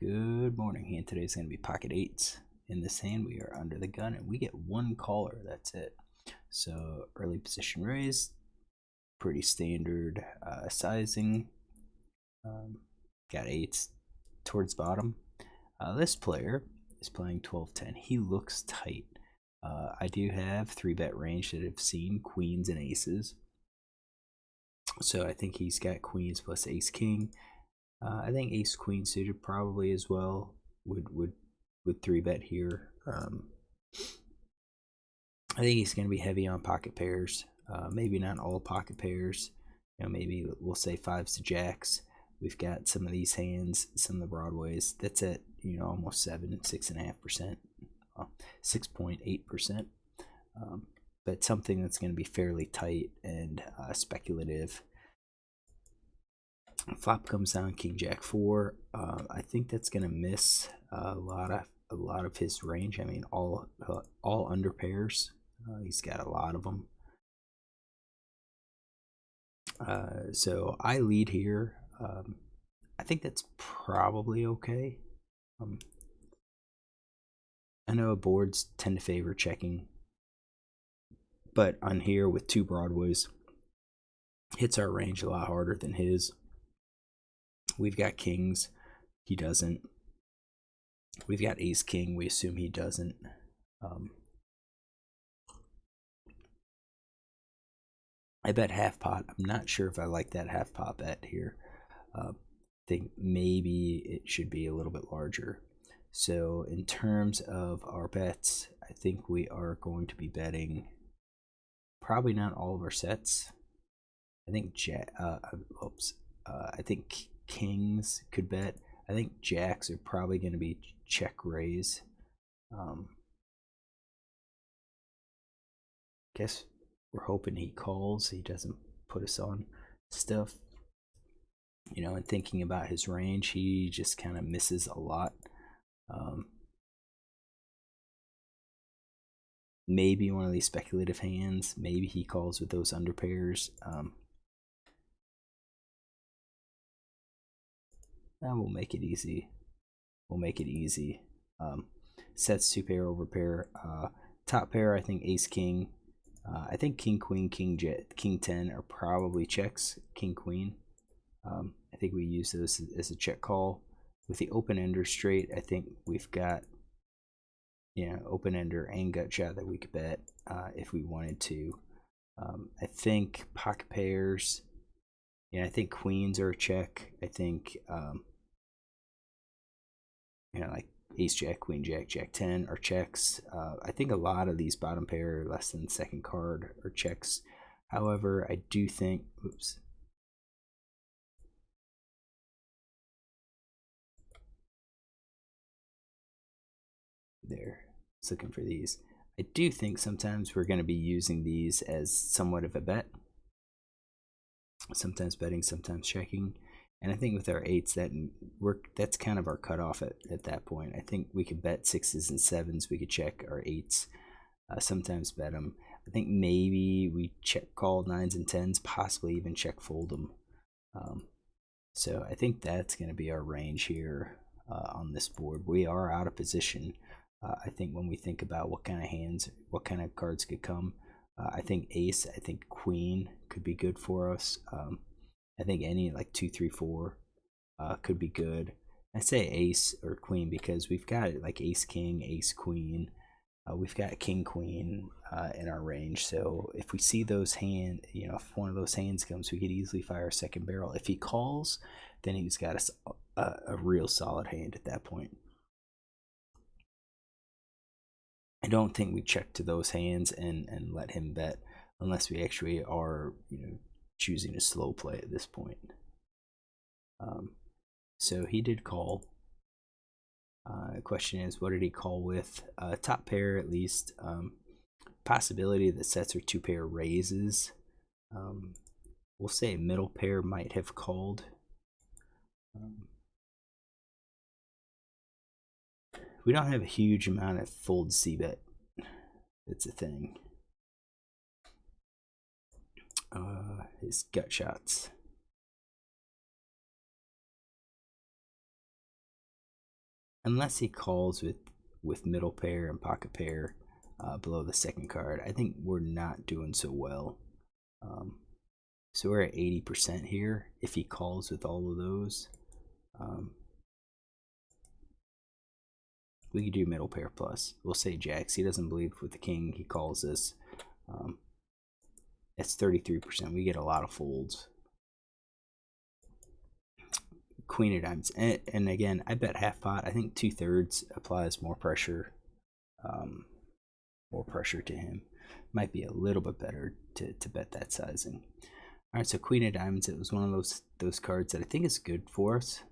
Good morning. Hand today is going to be pocket eights. In this hand, we are under the gun and we get one caller. That's it. So early position raise, pretty standard sizing. Got eights towards bottom. This player is playing 12-10. He looks tight. I do have 3-bet range that I've seen queens and aces. So I think he's got queens plus ace king. I think ace queen suited probably as well would 3-bet here. I think he's going to be heavy on pocket pairs. Maybe not all pocket pairs. Maybe we'll say fives to jacks. We've got some of these hands, some of the broadways. That's at almost 6.5%, 6.8%. But something that's going to be fairly tight and speculative. Flop comes down king jack 4. I think that's going to miss a lot of his range. I mean, all under pairs. He's got a lot of them. So I lead here. I think that's probably okay. I know boards tend to favor checking, but on here with two broadways, hits our range a lot harder than his. We've got kings, he doesn't. We've got ace king, we assume he doesn't. I bet half pot. I'm not sure if I like that half pot bet here. I think maybe it should be a little bit larger. So in terms of our bets, I think we are going to be betting probably not all of our sets. I think I think kings could bet. I think jacks are probably going to be check raise. Guess we're hoping he calls. He doesn't put us on stuff. And thinking about his range, he just kind of misses a lot. Maybe one of these speculative hands. Maybe he calls with those under pairs. We'll make it easy. Sets 2 pair over pair. Top pair, I think ace king. I think king queen, king 10 are probably checks. King queen. I think we use those as a check call. With the open ender straight, I think we've got open ender and gut shot that we could bet if we wanted to. I think pocket pairs. I think queens are a check. I think like ace jack, queen jack, jack 10 are checks. I think a lot of these bottom pair less than second card are checks. However, I do think there, it's looking for these. I do think sometimes we're going to be using these as somewhat of a bet. Sometimes betting, sometimes checking. And I think with our eights, that's kind of our cutoff at that point. I think we could bet sixes and sevens. We could check our eights. Sometimes bet them. I think maybe we check call nines and tens, possibly even check fold them. So I think that's going to be our range here on this board. We are out of position. I think when we think about what kind of hands, what kind of cards could come, I think ace, I think queen could be good for us. I think any like 2, 3, 4 could be good. I say ace or queen because we've got like ace king, ace queen. We've got king queen in our range. So if we see those hands, if one of those hands comes, we could easily fire a second barrel. If he calls, then he's got us a real solid hand at that point. I don't think we check to those hands and let him bet unless we actually are choosing to slow play at this point. So he did call. The question is, what did he call with? Top pair at least. Possibility that sets are 2 pair raises. We'll say middle pair might have called. We don't have a huge amount of fold c-bet. That's a thing. His gut shots. unless he calls with middle pair and pocket pair below the second card, I think we're not doing so well. So we're at 80% here. If he calls with all of those, we could do middle pair plus. We'll say jacks. He doesn't believe with the king. He calls this. That's 33%. We get a lot of folds. Queen of diamonds, and again, I bet half pot. I think 2/3 applies more pressure. More pressure to him. Might be a little bit better to bet that sizing. All right, so Queen of diamonds. It was one of those cards that I think is good for us.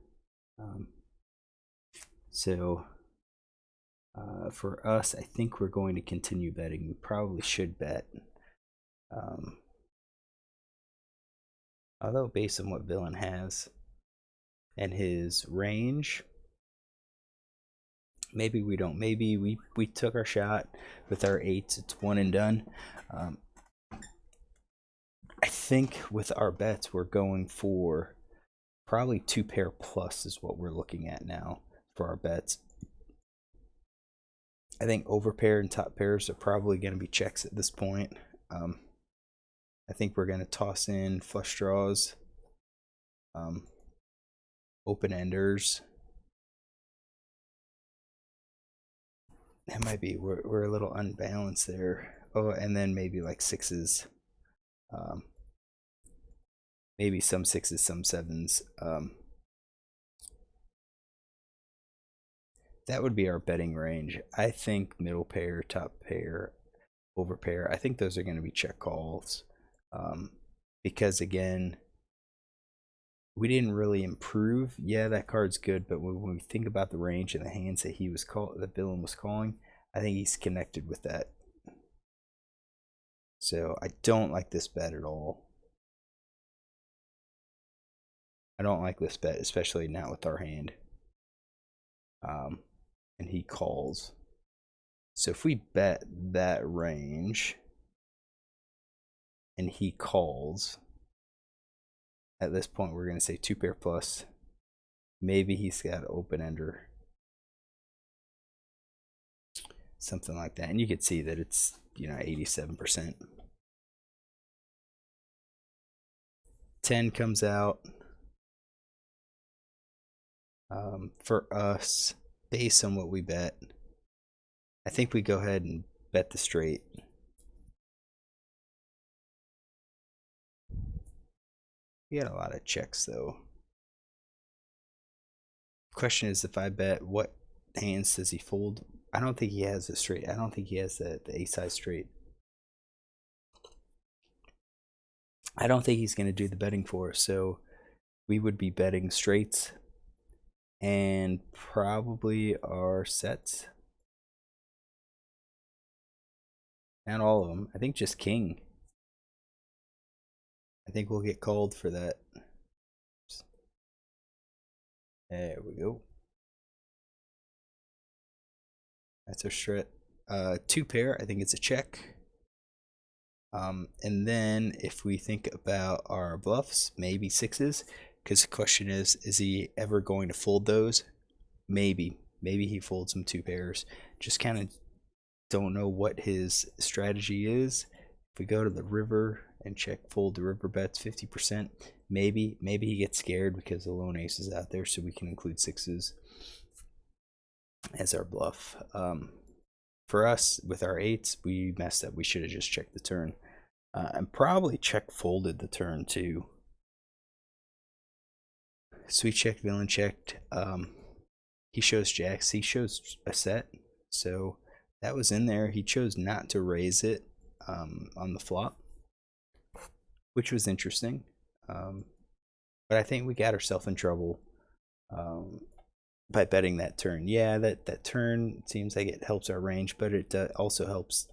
For us, I think we're going to continue betting. We probably should bet. Although based on what villain has and his range, maybe we don't. Maybe we took our shot with our 8s. It's one and done. I think with our bets, we're going for probably 2 pair plus is what we're looking at now for our bets. I think over pair and top pairs are probably going to be checks at this point. I think we're going to toss in flush draws, open enders. That might be, we're a little unbalanced there. Oh, and then maybe like 6s. Maybe some 6s, some 7s. That would be our betting range. I think middle pair, top pair, over pair, I think those are going to be check calls. Because again, we didn't really improve. Yeah, that card's good, but when we think about the range and the hands that the villain was calling, I think he's connected with that. So I don't like this bet at all. I don't like this bet, especially not with our hand. And he calls. So if we bet that range and he calls, at this point we're going to say 2 pair plus. Maybe he's got open ender. Something like that. And you can see that it's, 87%. 10 comes out. For us, based on what we bet, I think we go ahead and bet the straight. We had a lot of checks though. Question is, if I bet, what hands does he fold? I don't think he has a straight. I don't think he has the ace-high straight. I don't think he's going to do the betting for us, so we would be betting straights and probably our sets. Not all of them. I think just king. I think we'll get called for that. There we go. That's our strat. 2 pair, I think it's a check. And then if we think about our bluffs, maybe 6s, because the question is he ever going to fold those? Maybe he folds some 2 pairs. Just kind of don't know what his strategy is. If we go to the river and check fold the river bets 50%, maybe he gets scared because the lone ace is out there, so we can include 6s as our bluff. For us, with our 8s, we messed up. We should have just checked the turn. And probably check folded the turn too. Sweet check, villain checked. He shows jacks. He shows a set. So that was in there. He chose not to raise it on the flop, which was interesting. But I think we got ourselves in trouble by betting that turn. Yeah, that turn seems like it helps our range, but it also helps.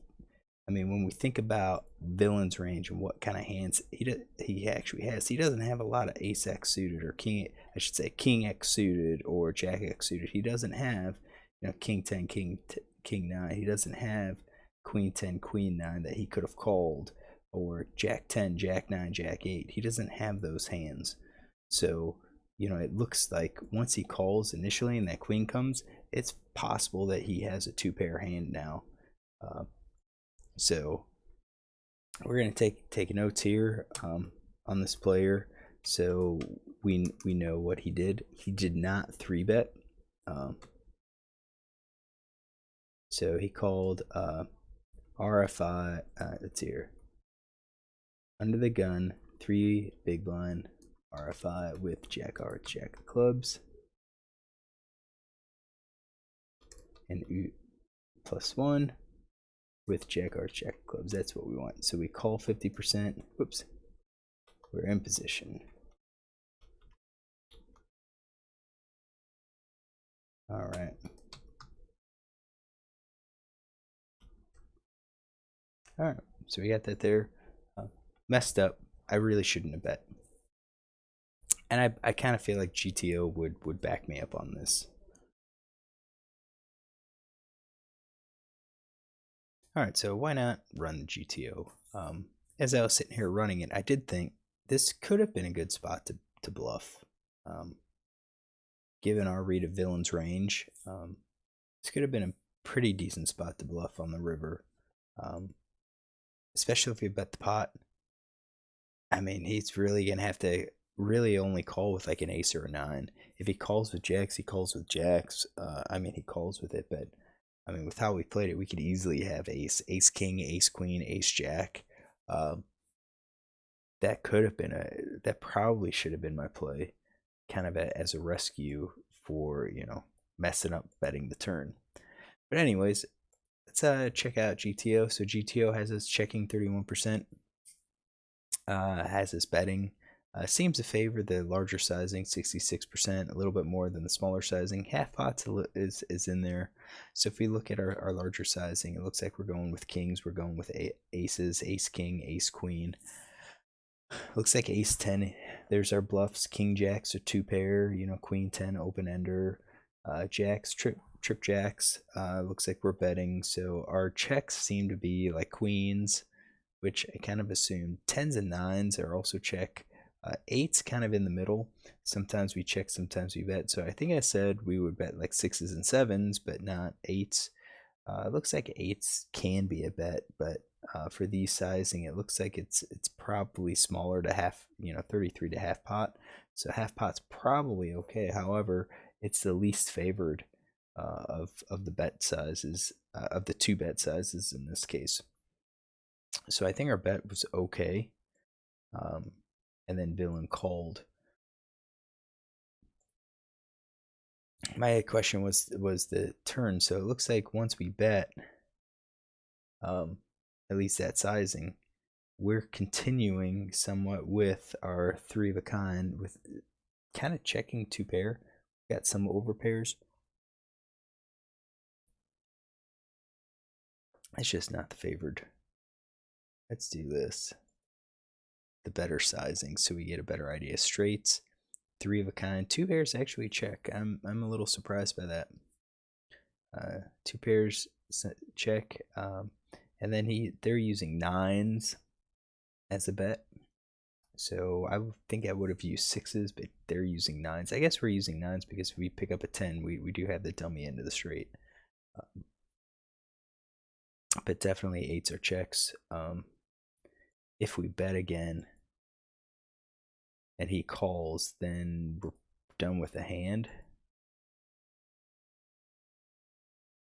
I mean, when we think about villain's range and what kind of hands he actually has, he doesn't have a lot of ace X suited or king X suited or jack X suited. He doesn't have, king 10, king 9. He doesn't have queen 10, queen 9 that he could have called, or jack 10, jack 9, jack 8. He doesn't have those hands. So, it looks like once he calls initially and that queen comes, it's possible that he has a 2-pair hand now. So we're going to take notes here on this player, so we know what he did. He did not 3-bet. So he called RFI. Let's see here. Under the gun, 3 big blind RFI with Jack Hearts, Jack of Clubs, and U +1 with Jack Hearts, Jack of Clubs. That's what we want. So we call 50%. Whoops. We're in position. All right. All right. So we got that there. Messed up. I really shouldn't have bet. And I kind of feel like GTO would back me up on this. All right, so why not run the GTO? As I was sitting here running it, I did think this could have been a good spot to bluff. Given our read of villain's range, this could have been a pretty decent spot to bluff on the river. Especially if you bet the pot. I mean, he's really going to have to really only call with like an ace or a 9. If he calls with jacks, he calls with jacks. I mean, he calls with it, but I mean, with how we played it, we could easily have ace king, ace queen, ace jack. That could have been that probably should have been my play, kind of as a rescue for, you know, messing up betting the turn. But anyways, let's check out GTO. So GTO has us checking 31%. Has us betting. Seems to favor the larger sizing, 66%, a little bit more than the smaller sizing. Half pots is in there. So if we look at our larger sizing, it looks like we're going with kings. We're going with aces, ace king, ace queen. Looks like ace 10. There's our bluffs. King jacks are 2-pair. You know, queen 10 open ender. Jacks, trip jacks. Looks like we're betting. So our checks seem to be like queens, which I kind of assumed. 10s and 9s are also check. 8's kind of in the middle. Sometimes we check, sometimes we bet. So I think I said we would bet like 6s and 7s, but not 8s. It looks like 8s can be a bet, but for these sizing, it looks like it's probably smaller to half, 33 to half pot. So half pot's probably okay. However, it's the least favored of the bet sizes, of the 2 bet sizes in this case. So I think our bet was okay. And then villain called. My question was the turn. So it looks like once we bet, at least that sizing, we're continuing somewhat with our 3 of a kind, with kind of checking 2-pair. Got some overpairs. It's just not the favored. Let's do this. The better sizing, so we get a better idea. Straights, 3 of a kind, 2 pairs actually check. I'm a little surprised by that. 2 pairs check, and then they're using 9s as a bet. So I think I would have used 6s, but they're using 9s. I guess we're using 9s because if we pick up a 10, we do have the dummy end of the straight. But definitely 8s are checks. If we bet again and he calls, then we're done with the hand.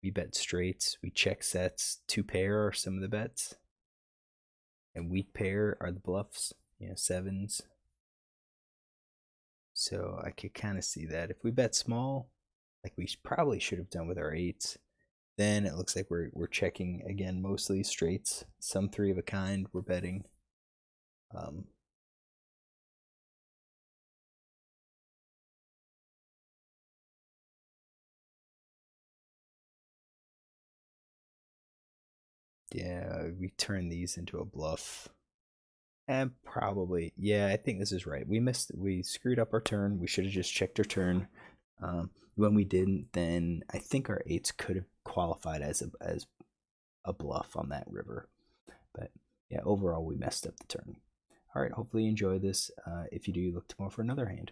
We bet straights, we check sets. 2-pair are some of the bets, and weak pair are the bluffs, 7s. So I could kind of see that. If we bet small, like we probably should have done with our 8s, then it looks like we're checking again, mostly straights. Some 3 of a kind we're betting. Yeah, we turn these into a bluff. And probably, yeah, I think this is right. We screwed up our turn. We should have just checked our turn. When we didn't, then I think our 8s could have qualified as a bluff on that river. But yeah, overall we messed up the turn. All right, hopefully you enjoy this. If you do, look tomorrow for another hand.